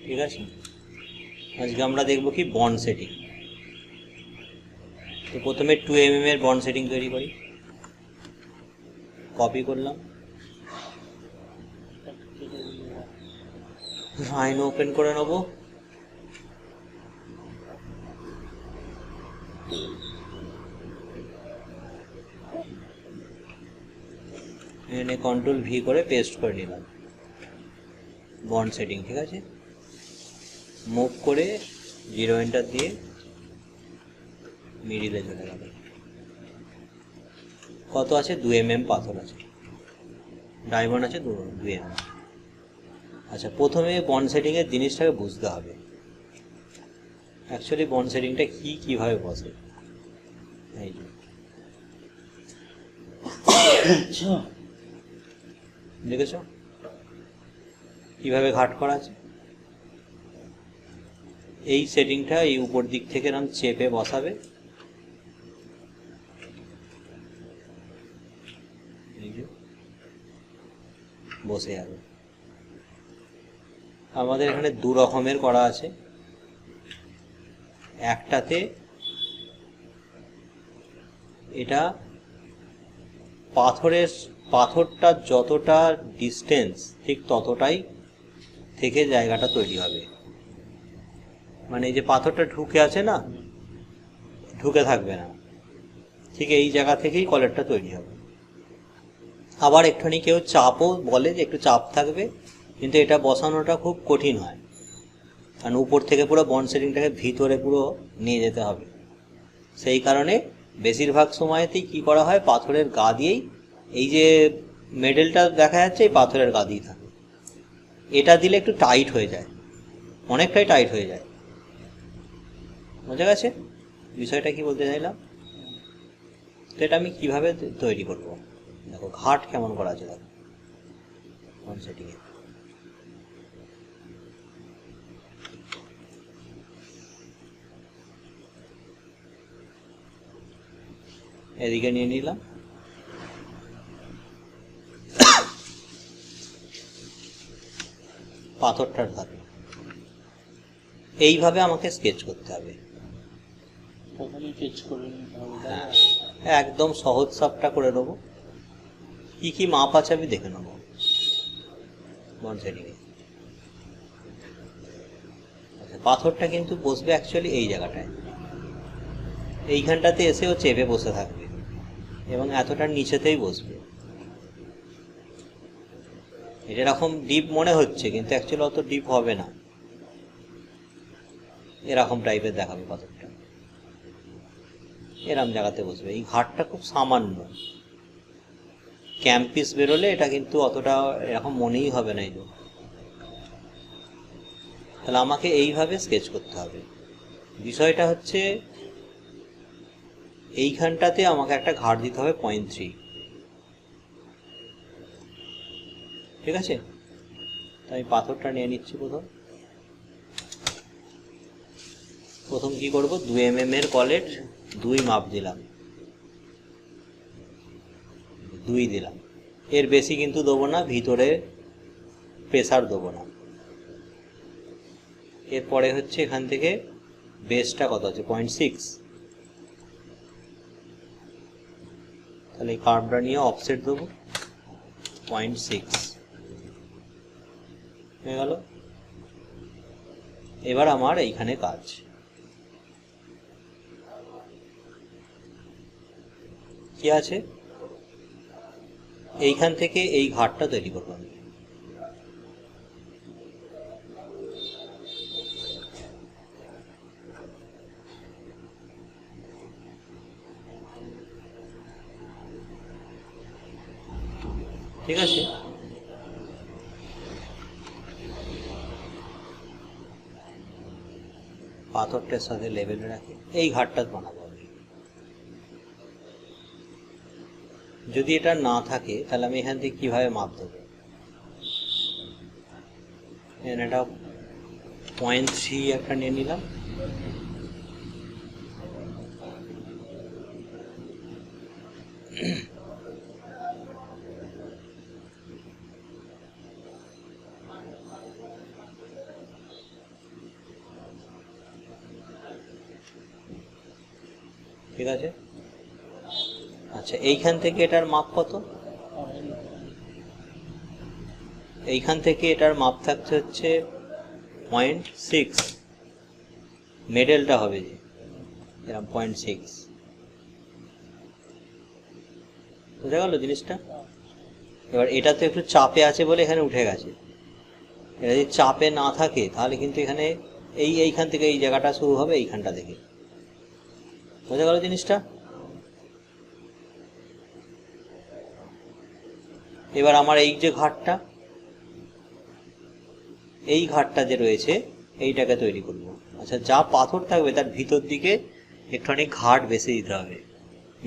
ঠিক আছে, আজকে আমরা দেখব কি বন্ড সেটিং। তো প্রথমে 2mm এর বন্ড সেটিং তৈরি করি। কপি করলাম, ফাইন ওপেন করে নেব। এখানে কন্ট্রোল ভি করে পেস্ট করে নিলাম বন্ড সেটিং। ঠিক আছে, মুভ করে 0 এন্টার দিয়ে মিডিলে চলে গেল। কত আছে? 2mm পাথর আছে, ডায়মন্ড আছে 2mm। আচ্ছা, প্রথমে বন্ড সেটিং এর জিনিসটাকে বুঝতে হবে। অ্যাকচুয়ালি বন্ড সেটিংটা কি, কিভাবে বসে। এই যে দেখেছো কিভাবে ঘাট করা আছে। এই সেটিংটা এই উপর দিক থেকে এরকম চেপে বসাবে, এই যে বসে যাবে। আমাদের এখানে দু রকমের করা আছে। একটাতে এটা পাথরটা যতটা ডিস্টেন্স ঠিক ততটাই থেকে জায়গাটা তৈরি হবে। মানে এই যে পাথরটা ঢুকে আছে না, ঢুকে থাকবে না, ঠিক এই জায়গা থেকেই কলেরটা তৈরি হবে। আবার একটুখানি কেউ চাপও বলে যে একটু চাপ থাকবে, কিন্তু এটা বসানোটা খুব কঠিন হয়, কারণ উপর থেকে পুরো বন্ড সেটিংটাকে ভিতরে পুরো নিয়ে যেতে হবে। সেই কারণে বেশিরভাগ সময়তেই কি করা হয়, পাথরের গা দিয়েই, এই যে মেডেলটা দেখা যাচ্ছে এই পাথরের গা দিয়ে থাকে। এটা দিলে একটু টাইট হয়ে যায়, অনেকটাই টাইট হয়ে যায়। বোঝা গেছে বিষয়টা কি বলতে চাইলাম? তো এটা আমি কিভাবে তৈরি করব, দেখো ঘাট কেমন করা আছে। দেখো বন্ড সেটিং এ এদিকে নিয়ে নিলাম, পাথরটার ধারে এইভাবে আমাকে স্কেচ করতে হবে। একদম সহজ সাপটা করে নেবো। কি কি মাপ আছে আমি দেখে নেবো বন্ড সেটিং এ। আচ্ছা, পাথরটা কিন্তু বসবে অ্যাকচুয়ালি এই জায়গাটায়, এইখানটাতে এসেও চেপে বসে থাকবে এবং এতটার নিচেতেই বসবে। এটা এরকম ডিপ মনে হচ্ছে, কিন্তু অ্যাকচুয়ালি অত ডিপ হবে না, এরকম টাইপের দেখাবে পাথরটা। এরকম জায়গাতে বসবে। এই ঘাটটা খুব সামান্য, ক্যাম্পিস বেরোলে এটা কিন্তু অতটা এরকম মনেই হবে না। এই তাহলে আমাকে এইভাবে স্কেচ করতে হবে। বিষয়টা হচ্ছে এইখানটাতে আমাকে একটা ঘাট দিতে হবে 0.3। ঠিক আছে, তো আমি পাথরটা নিয়ে নিচ্ছি। প্রথম কি করব, 2mm এর কলের 2 মাপ দিলাম, 2 দিলাম। এর বেশি কিন্তু দেবো না, ভিতরে প্রেসার দেবো না। এরপরে হচ্ছে এখান থেকে বেসটা কত আছে, 0.6। তাহলে এই কার্ভটা নিয়ে অফসেট দেবো 0.6 হয়ে গেল। এবার আমার এইখানে কাজ, কি আছে, এইখান থেকে এই ঘাটটা তৈরি করবো আমি। ঠিক আছে, পাথরটার সাথে লেভেল রাখে এই ঘাটটা বানাবো আমি। যদি এটা না থাকে তাহলে আমি এখান থেকে কিভাবে মাপ দেবো? এটা 0.3 একটা নিয়ে নিলাম, ঠিক আছে। আচ্ছা, এইখান থেকে এটার মাপ কত? এইখান থেকে এটার মাপ থাকছে হচ্ছে 0.6, মেডেলটা হবে যে এরকম 0.6, বুঝা গেল জিনিসটা? এবার এটা তো একটু চাপে আছে বলে এখানে উঠে গেছে। এটা যদি চাপে না থাকে তাহলে কিন্তু এখানে এইখান থেকে এই জায়গাটা শুরু হবে, এইখানটা থেকে। বোঝা গেল জিনিসটা? এবার আমার এই যে ঘাটটা, এই ঘাটটা যে রয়েছে এইটাকে তৈরি করব। আচ্ছা, যা পাথর থাকবে তার ভিতর দিকে একটুখানি ঘাট বেশি দিতে হবে,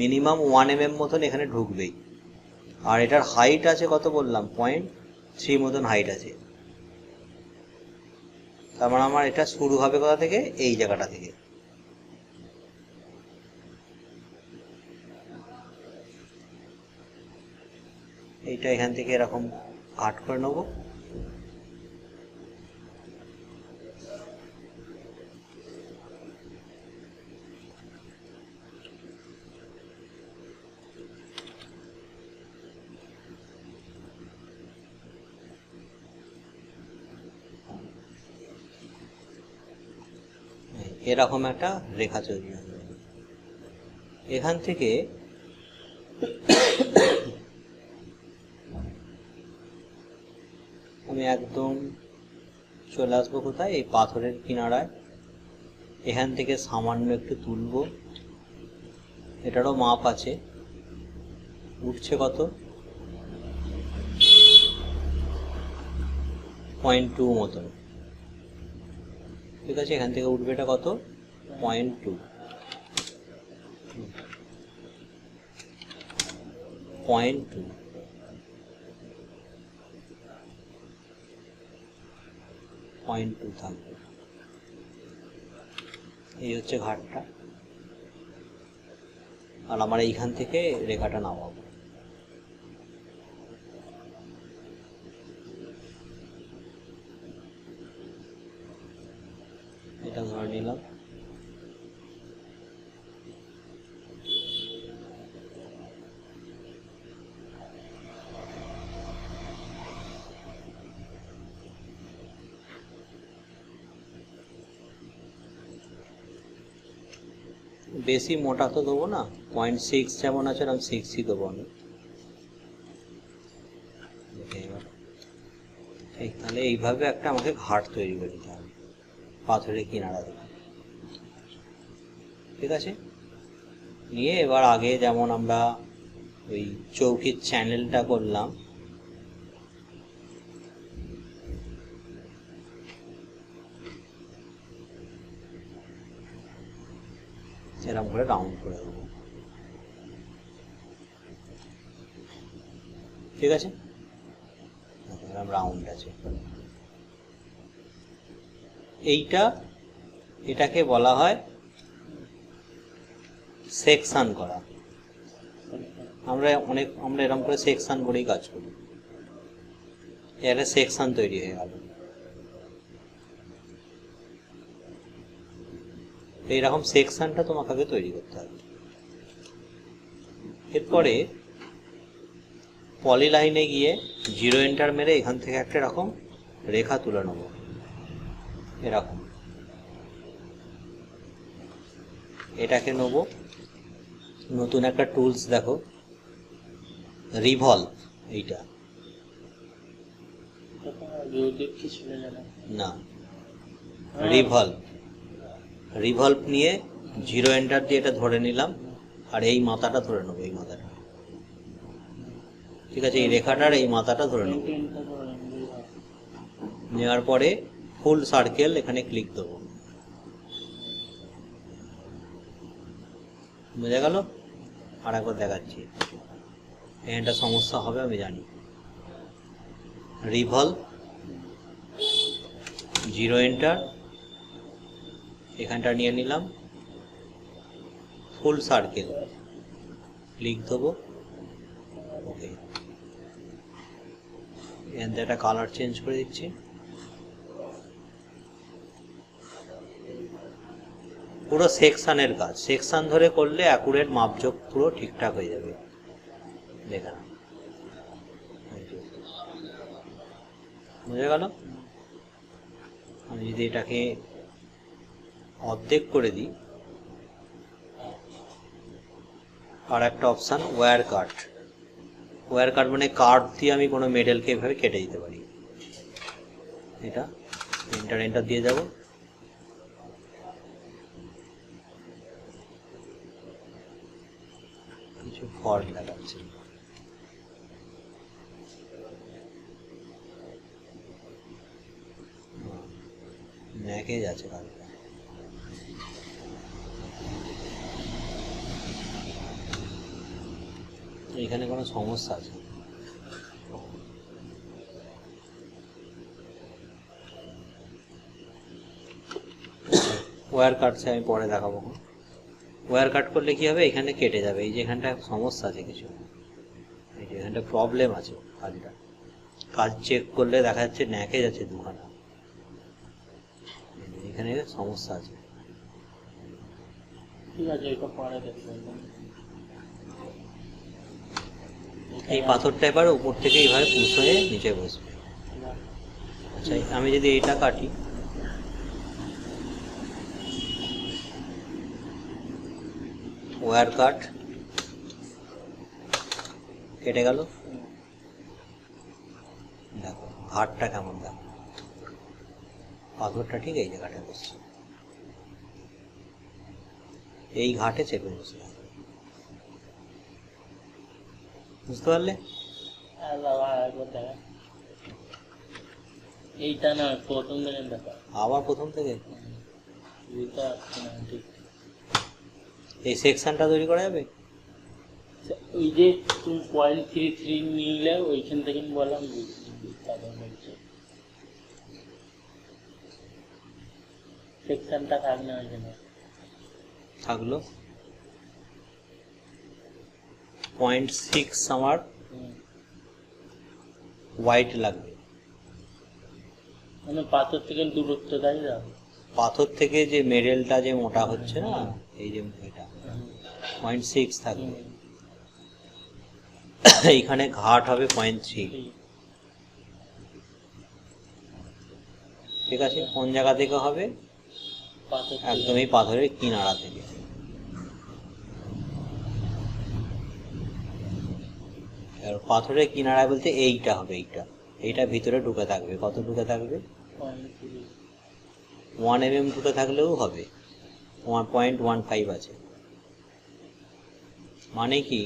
মিনিমাম 1 mm মতন এখানে ঢুকবেই। আর এটার হাইট আছে কত বললাম? 0.3 মতন হাইট আছে। তার মানে আমার এটা শুরু হবে কোথা থেকে? এই জায়গাটা থেকে। এইটা এখান থেকে এরকম কাট করে নেব। এরকম একটা রেখা তৈরি হবে। এখান থেকে আমি একদম চলে আসবো কোথায়? এই পাথরের কিনারায়। এখান থেকে সামান্য একটু তুলব, এটারও মাপ আছে, উঠছে কত? 0.2 মতন। ঠিক আছে, এখান থেকে উঠবে এটা কত? 0.2। 0.2 থাকবে। এই হচ্ছে ঘাটটা। আর আমার এইখান থেকে রেখাটা নামাবো। এটা ধরে নিলাম। বেশি মোটা তো দেবো না, 0.6 যেমন আছে এরকম 6ই দেবো আমি। তাহলে এইভাবে একটা আমাকে ঘাট তৈরি করে দিতে হবে পাথরের কিনারা থেকে। ঠিক আছে, নিয়ে এবার আগে যেমন আমরা ওই চৌকির চ্যানেলটা করলাম, সেরকম করে রাউন্ড করে দেবো। ঠিক আছে, রাউন্ড আছে। এটাকে বলা হয় সেকশন করা। আমরা এরকম করে সেকশন করেই কাজ করি। একটা সেকশন তৈরি হয়ে গেল। এইরকম সেকশনটা তোমাকে আগে তৈরি করতে হবে। এরপরে পলিলাইনে গিয়ে 0 এন্টার মেরে এখান থেকে একটা এরকম রেখা তুলে নেব, এরকম। এটাকে নেব, নতুন একটা টুলস দেখো, রিভলভ। এইটা না, রিভলভ নিয়ে 0 এন্টার দিয়ে এটা ধরে নিলাম, আর এই মাথাটা ধরে নেবো, এই মাথাটা। ঠিক আছে, এই রেখাটার এই মাথাটা ধরে নেব। নেওয়ার পরে ফুল সার্কেল এখানে ক্লিক দেবো। বোঝা গেল? আর একবার দেখাচ্ছি, এখানটা সমস্যা হবে আমি জানি। রিভলভ, 0 এন্টার, এখানটা নিয়ে নিলাম, ফুল সার্কেল ক্লিক দেবো। ওকে, এখান থেকে একটা কালার চেঞ্জ করে দিচ্ছি। পুরো সেকশনের কাজ, সেকশন ধরে করলে অ্যাকুরেট মাপযোগ পুরো ঠিকঠাক হয়ে যাবে। দেখে না, বুঝে গেল? আমি যদি এটাকে অর্ধেক করে দিই, আর একটা অপশান ওয়্যার কাট। ওয়্যার কাট মানে কাট দিয়ে আমি কোনো মেটেলকে এভাবে কেটে দিতে পারি। এটা এন্টার দিয়ে যাব। কিছু ফল্ট দেখাচ্ছে, ন্যাকেজ আছে কাজটা। এখানে কোনো সমস্যা আছে? ওয়্যার কাটছে, আমি পরে দেখাবো। ওয়্যার কাট করলে কি হবে, এখানে কেটে যাবে। এই যে এখানটা সমস্যা আছে কিছু, এই যে এখানটা প্রবলেম আছে কাজটা। কাজ চেক করলে দেখা যাচ্ছে ন্যাকেজ আছে দুখানা, এখানে সমস্যা আছে। ঠিক আছে, এটা পরে দেখবেন। এই পাথরটা এবার উপর থেকে এইভাবে পুশ হয়ে নিচে বসবে। আচ্ছা, আমি যদি এইটা কাটি, ওয়্যার কাট কেটে গেল। দেখো ঘাটটা কেমন, দেখো পাথরটা ঠিক এই জায়গাটা বসছে, এই ঘাটে চেপে বসে। বুঝতে পারলে? এইটা না প্রথম থেকে দেখা, আবার প্রথম থেকে এইটা ঠিক। এই সেকশনটা তৈরি করা যাবে। ওই যে তুমি 0.33 নিলে ওইখান থেকে বললাম সেকশনটা থাক না, ওইখানে থাকলো 0.6 আমার হোয়াইট লাগবে। মানে পাথর থেকে দূরত্ব, তাই না? পাথর থেকে যে মেডেলটা যে মোটা হচ্ছে না, এই যে এটা 0.6 থাকবে। এইখানে ঘাট হবে 0.3। ঠিক আছে, কোন জায়গা থেকে হবে? একদম এই পাথরের কিনারা থেকে। আর পাথরের কিনারা বলতে এইটা হবে, এইটা ভিতরে ঢুকে থাকবে। কত ঢুকে থাকবে? 1 mm ঢুকে থাকলেও হবে। 1.15 আছে। মানে কি,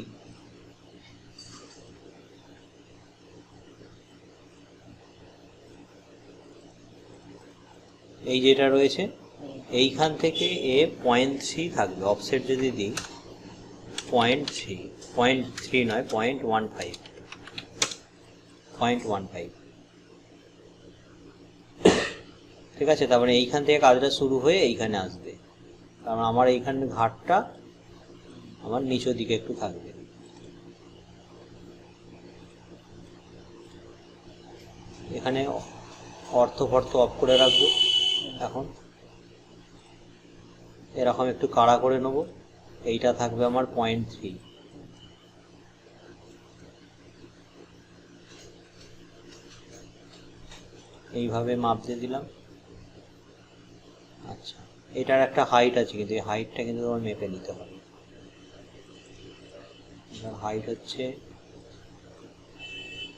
এই যেটা রয়েছে এইখান থেকে এ 0.3 থাকবে। অফসেট যদি দিই 0.3 নয় 0.15। ঠিক আছে, তারপরে এইখান থেকে কাজটা শুরু হয়ে এইখানে আসবে। কারণ আমার এইখানে ঘাটটা আমার নিচের দিকে একটু থাকবে। এখানে অর্থ অফ করে রাখবো। এখন এরকম একটু কাড়া করে নেবো। এইটা থাকবে আমার 0.3। এইভাবে মাপ দিয়ে দিলাম। আচ্ছা, এটার একটা হাইট আছে, কিন্তু এই হাইটটা কিন্তু তোমার মেপে নিতে হবে। এটার হাইট হচ্ছে,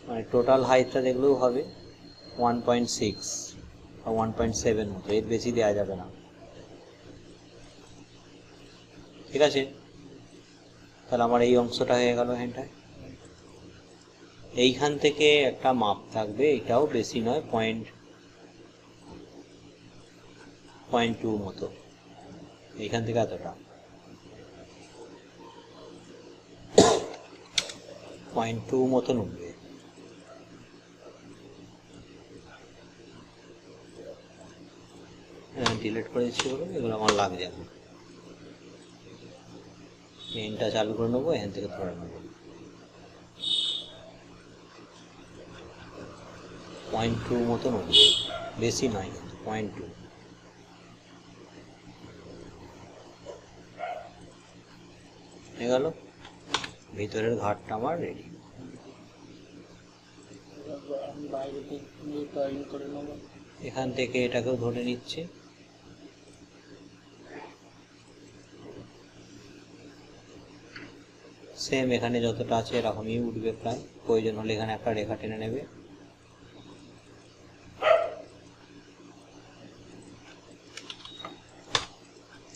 মানে টোটাল হাইটটা দেখলেও হবে 1.6 বা 1.7 মতো, এর বেশি দেওয়া যাবে না। ঠিক আছে, তাহলে আমার এই অংশটা হয়ে গেল হ্যান্ডটায়। এইখান থেকে একটা মাপ থাকবে, এটাও বেশি নয়, 0.2 মতো। এইখান থেকে এতটা 0.2 মতো নুনবে। ডিলিট করে দিচ্ছি বলে এগুলো আমার লাগছে না। পেনটা চালু করে নেবো, এখান থেকে ধরে নেবো। 0.2 মতো নুনবে, বেশি নয় কিন্তু 0.2। হয়ে গেল, ভিতরের ঘাটটা আমার রেডি। আমি বাইরে থেকে ড্রয়িং করে নেবো। এখান থেকে এটাকেও ধরে নিচ্ছে, সেম এখানে যতটা আছে এরকমই উঠবে প্রায়, প্রয়োজন হলে এখানে একটা রেখা টেনে নেবে।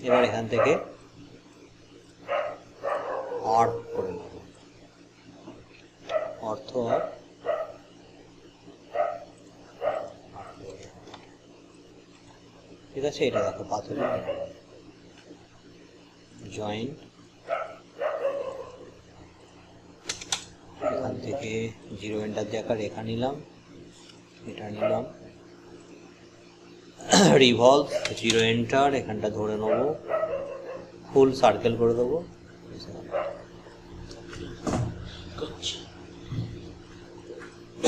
এবার এখান থেকে আর্ক করে নেব, অর্থ ঠিক আছে। এটা দেখো পাথরের জয়েন্ট, এখান থেকে জিরো এন্টার দিয়ে একটা রেখা নিলাম, এটা নিলাম, রিভলভ, জিরো এন্টার, এখানটা ধরে নেবো, ফুল সার্কেল করে দেবো।